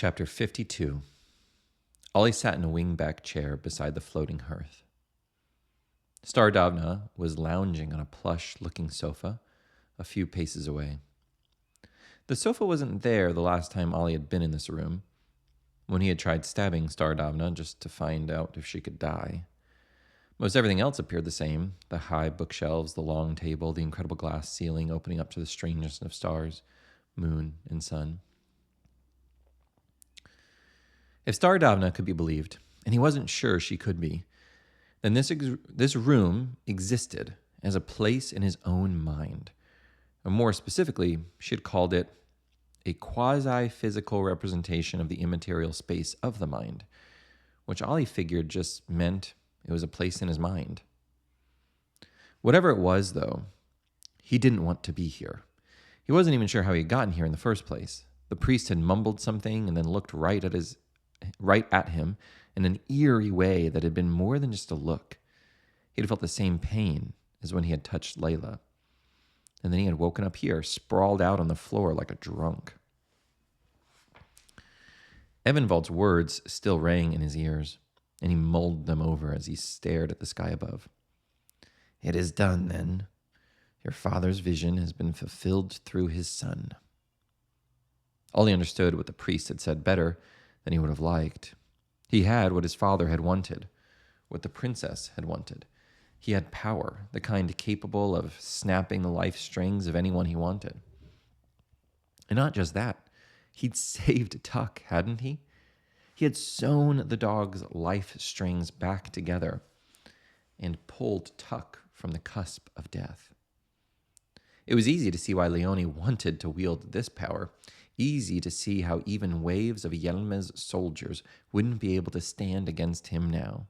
Chapter 52. Ollie sat in a wing-back chair beside the floating hearth. Stardavna was lounging on a plush-looking sofa a few paces away. The sofa wasn't there the last time Ollie had been in this room, when he had tried stabbing Stardavna just to find out if she could die. Most everything else appeared the same: the high bookshelves, the long table, the incredible glass ceiling opening up to the strangeness of stars, moon, and sun. If Stardavna could be believed, and he wasn't sure she could be, then this room existed as a place in his own mind. Or more specifically, she had called it a quasi-physical representation of the immaterial space of the mind, which Ollie figured just meant it was a place in his mind. Whatever it was, though, he didn't want to be here. He wasn't even sure how he had gotten here in the first place. The priest had mumbled something and then looked right at him in an eerie way that had been more than just a look. He had felt the same pain as when he had touched Layla. And then he had woken up here, sprawled out on the floor like a drunk. Evanvald's words still rang in his ears, and he mulled them over as he stared at the sky above. "It is done, then. Your father's vision has been fulfilled through his son." Ollie understood what the priest had said better than he would have liked. He had what his father had wanted, what the princess had wanted. He had power, the kind capable of snapping the life strings of anyone he wanted. And not just that, he'd saved Tuck, hadn't he? He had sewn the dog's life strings back together and pulled Tuck from the cusp of death. It was easy to see why Leone wanted to wield this power. Easy to see how even waves of Yelma's soldiers wouldn't be able to stand against him now.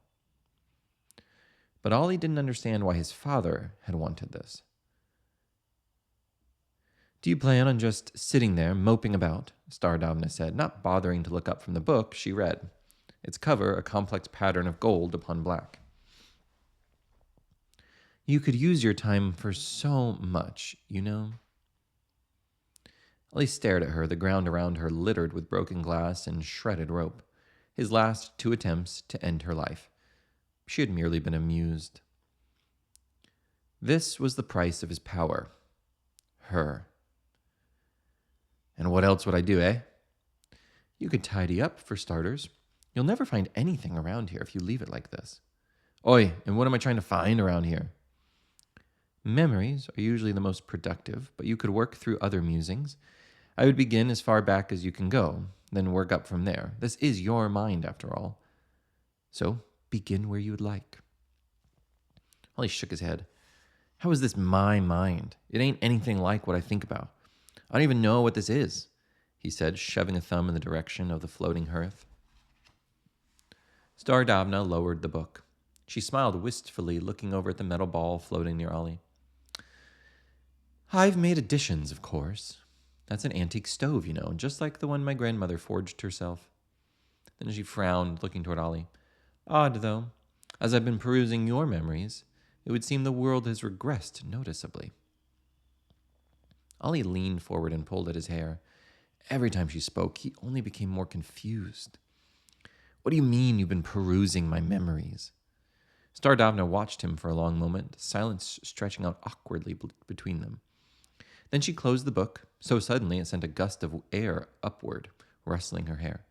But Ollie didn't understand why his father had wanted this. "Do you plan on just sitting there, moping about?" Stardavna said, not bothering to look up from the book she read, its cover a complex pattern of gold upon black. "You could use your time for so much, you know." Ollie stared at her, the ground around her littered with broken glass and shredded rope. His last 2 attempts to end her life. She had merely been amused. This was the price of his power. Her. "And what else would I do, eh?" "You could tidy up, for starters. You'll never find anything around here if you leave it like this." "Oi, and what am I trying to find around here?" "Memories are usually the most productive, but you could work through other musings. I would begin as far back as you can go, then work up from there. This is your mind, after all. So, begin where you would like." Ollie shook his head. "How is this my mind? It ain't anything like what I think about. I don't even know what this is," he said, shoving a thumb in the direction of the floating hearth. Stardavna lowered the book. She smiled wistfully, looking over at the metal ball floating near Ollie. "I've made additions, of course. That's an antique stove, you know, just like the one my grandmother forged herself." Then she frowned, looking toward Ollie. "Odd, though. As I've been perusing your memories, it would seem the world has regressed noticeably." Ollie leaned forward and pulled at his hair. Every time she spoke, he only became more confused. "What do you mean you've been perusing my memories?" Stardavna watched him for a long moment, silence stretching out awkwardly between them. Then she closed the book, so suddenly it sent a gust of air upward, rustling her hair.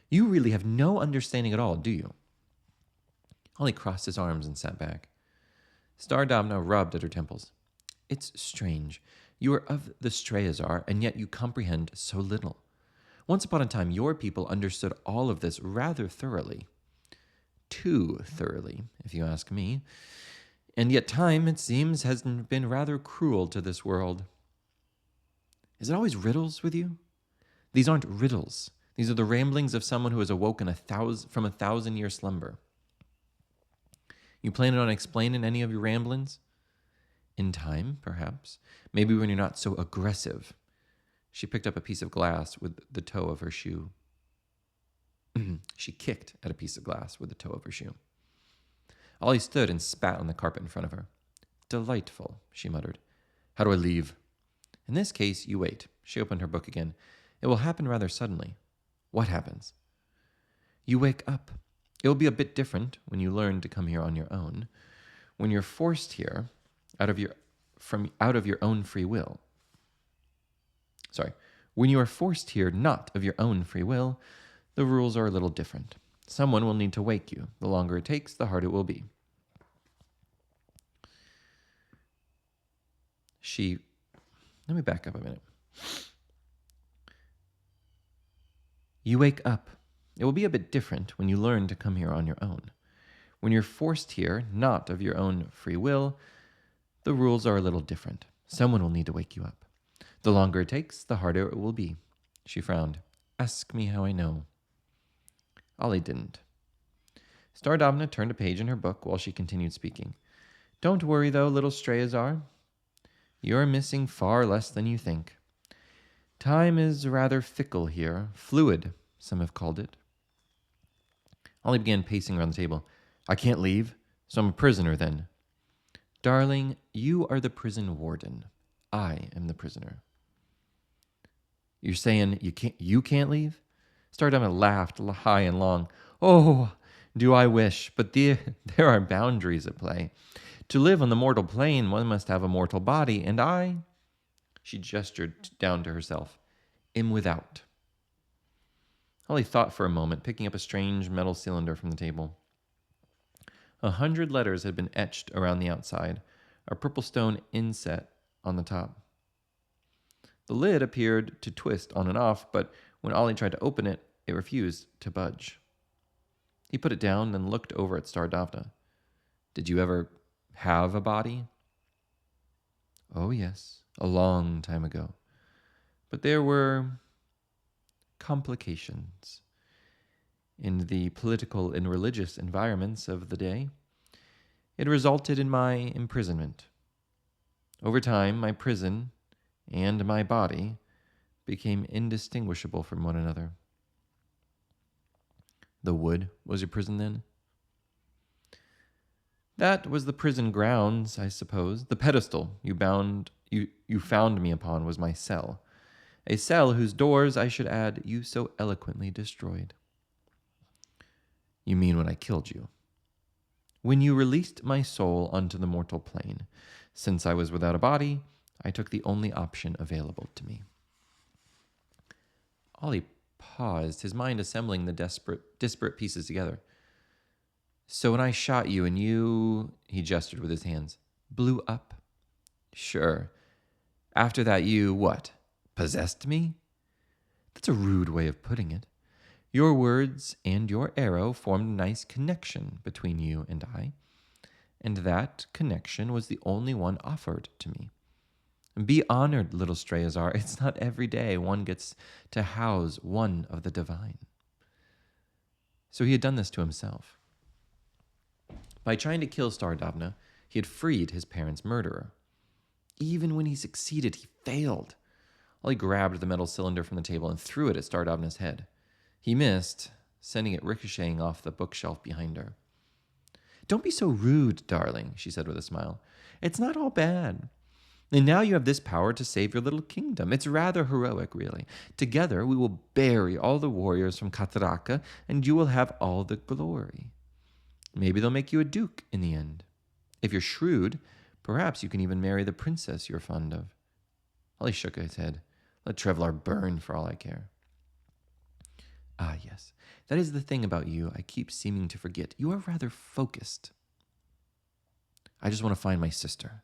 "You really have no understanding at all, do you?" Ollie crossed his arms and sat back. Stardavna rubbed at her temples. "It's strange. You are of the Strayazar, and yet you comprehend so little. Once upon a time, your people understood all of this rather thoroughly. Too thoroughly, if you ask me. And yet time, it seems, has been rather cruel to this world." "Is it always riddles with you?" "These aren't riddles. These are the ramblings of someone who has awoken from a 1,000-year slumber." "You planning on explaining any of your ramblings?" "In time, perhaps. Maybe when you're not so aggressive." She picked up a piece of glass with the toe of her shoe. She kicked at a piece of glass with the toe of her shoe. Ollie stood and spat on the carpet in front of her. "Delightful," she muttered. "How do I leave?" "In this case, you wait." She opened her book again. "It will happen rather suddenly." What happens? You wake up. It'll be a bit different when you learn to come here on your own. When you're forced here out of your own free will. When you are forced here not of your own free will, the rules are a little different. Someone will need to wake you. The longer it takes, the harder it will be. Let me back up a minute. You wake up. It will be a bit different when you learn to come here on your own. When you're forced here, not of your own free will, the rules are a little different. Someone will need to wake you up. The longer it takes, the harder it will be. She frowned. Ask me how I know. Ollie didn't. Stardavna turned a page in her book while she continued speaking. Don't worry, though, little Strayazar. You're missing far less than you think. Time is rather fickle here. Fluid, some have called it. Ollie began pacing around the table. I can't leave, so I'm a prisoner then. Darling, you are the prison warden. I am the prisoner. You're saying you can't leave? Stardavna laughed high and long. Oh, do I wish, but there are boundaries at play. To live on the mortal plane, one must have a mortal body, and I, she gestured down to herself, am without. Ollie thought for a moment, picking up a strange metal cylinder from the table. 100 letters had been etched around the outside, a purple stone inset on the top. The lid appeared to twist on and off, but when Ollie tried to open it, it refused to budge. He put it down and looked over at Stardavna. Did you ever have a body? Oh, yes, a long time ago. But there were complications. In the political and religious environments of the day, it resulted in my imprisonment. Over time, my prison and my body became indistinguishable from one another. The wood was your prison then? That was the prison grounds, I suppose. The pedestal you found me upon was my cell. A cell whose doors, I should add, you so eloquently destroyed. You mean when I killed you? When you released my soul onto the mortal plane. Since I was without a body, I took the only option available to me. Ollie paused, his mind assembling the disparate pieces together. So when I shot you and you, he gestured with his hands, blew up? Sure. After that you, what, possessed me? That's a rude way of putting it. Your words and your arrow formed a nice connection between you and I, and that connection was the only one offered to me. Be honored, little Strayazar. It's not every day one gets to house one of the divine. So he had done this to himself. By trying to kill Stardavna, he had freed his parents' murderer. Even when he succeeded, he failed. Ollie grabbed the metal cylinder from the table and threw it at Stardavna's head. He missed, sending it ricocheting off the bookshelf behind her. Don't be so rude, darling, she said with a smile. It's not all bad. And now you have this power to save your little kingdom. It's rather heroic, really. Together we will bury all the warriors from Cataraka, and you will have all the glory. Maybe they'll make you a duke in the end. If you're shrewd, perhaps you can even marry the princess you're fond of. Ollie shook his head. Let Trevlar burn for all I care. Ah, yes. That is the thing about you I keep seeming to forget. You are rather focused. I just want to find my sister.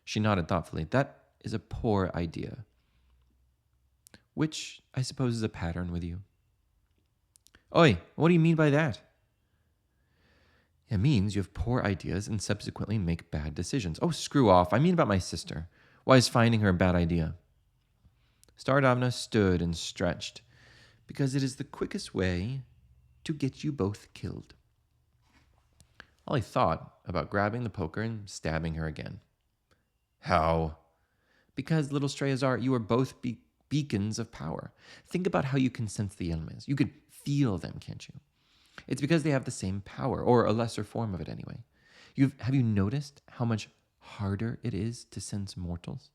She nodded thoughtfully. That is a poor idea. Which, I suppose, is a pattern with you. Oi, what do you mean by that? It means you have poor ideas and subsequently make bad decisions. Oh, screw off. I mean about my sister. Why is finding her a bad idea? Stardavna stood and stretched. Because it is the quickest way to get you both killed. Ollie thought about grabbing the poker and stabbing her again. How? Because, little Strayazar, you are both beacons of power. Think about how you can sense the elements. You could feel them, can't you? It's because they have the same power, or a lesser form of it anyway. Have you noticed how much harder it is to sense mortals?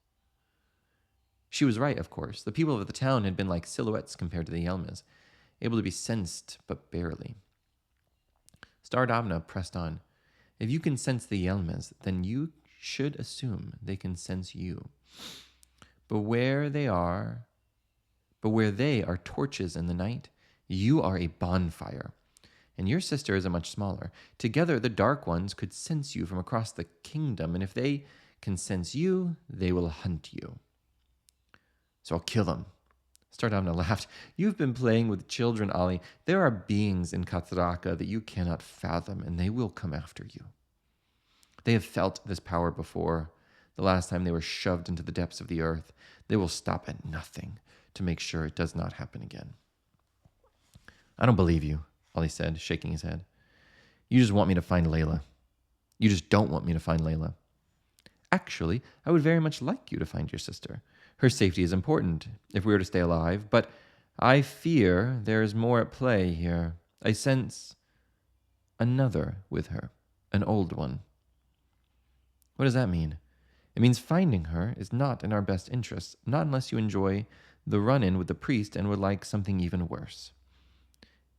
She was right, of course. The people of the town had been like silhouettes compared to the Yelmas. able to be sensed but barely. Stardavna pressed on. If you can sense the Yelmes, then you should assume they can sense you. But where they are torches in the night, you are a bonfire. And your sister is a much smaller. Together, the Dark Ones could sense you from across the kingdom, and if they can sense you, they will hunt you. So I'll kill them. Stardavna laughed. You've been playing with children, Oli. There are beings in Kathraka that you cannot fathom, and they will come after you. They have felt this power before. The last time they were shoved into the depths of the earth. They will stop at nothing to make sure it does not happen again. I don't believe you, Oli said, shaking his head. You just want me to find Layla. You just don't want me to find Layla. Actually, I would very much like you to find your sister. Her safety is important if we are to stay alive, but I fear there is more at play here. I sense another with her, an old one. What does that mean? It means finding her is not in our best interests, not unless you enjoy the run-in with the priest and would like something even worse.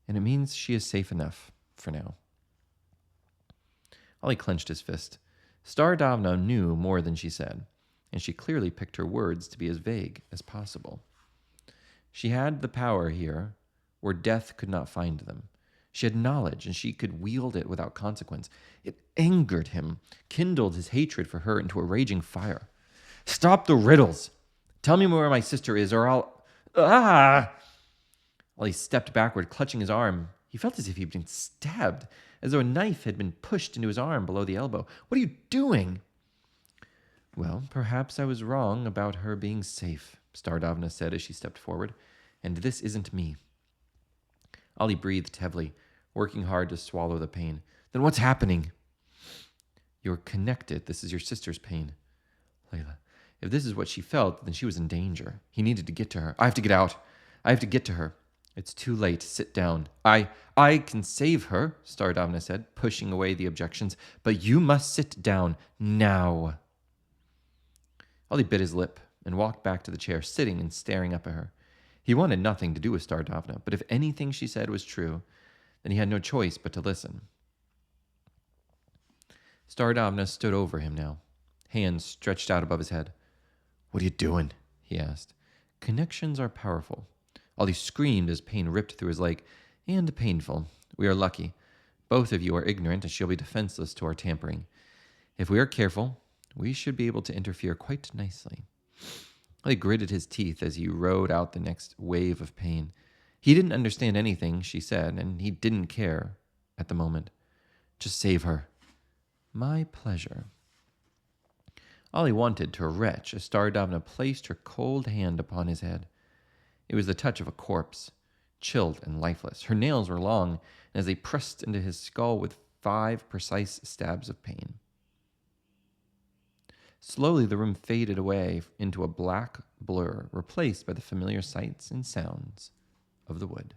And it means she is safe enough for now. Oli clenched his fist. Stardavna knew more than she said, and she clearly picked her words to be as vague as possible. She had the power here where death could not find them. She had knowledge, and she could wield it without consequence. It angered him, kindled his hatred for her into a raging fire. Stop the riddles! Tell me where my sister is, or I'll... Ah! While he stepped backward, clutching his arm, he felt as if he'd been stabbed, as though a knife had been pushed into his arm below the elbow. What are you doing? Well, perhaps I was wrong about her being safe, Stardavna said as she stepped forward. And this isn't me. Oli breathed heavily, working hard to swallow the pain. Then what's happening? You're connected. This is your sister's pain. Layla, if this is what she felt, then she was in danger. He needed to get to her. I have to get out. I have to get to her. It's too late. Sit down. I can save her, Stardavna said, pushing away the objections, but you must sit down now. Oli bit his lip and walked back to the chair, sitting and staring up at her. He wanted nothing to do with Stardavna, but if anything she said was true, then he had no choice but to listen. Stardavna stood over him now, hands stretched out above his head. What are you doing? He asked. Connections are powerful. Oli screamed as pain ripped through his leg. And painful. We are lucky. Both of you are ignorant, and she'll be defenseless to our tampering. If we are careful, we should be able to interfere quite nicely. Oli gritted his teeth as he rode out the next wave of pain. He didn't understand anything she said, and he didn't care at the moment. Just save her. My pleasure. Oli wanted to retch as Stardavna placed her cold hand upon his head. It was the touch of a corpse, chilled and lifeless. Her nails were long, and as they pressed into his skull with 5 precise stabs of pain. Slowly the room faded away into a black blur, replaced by the familiar sights and sounds of the wood.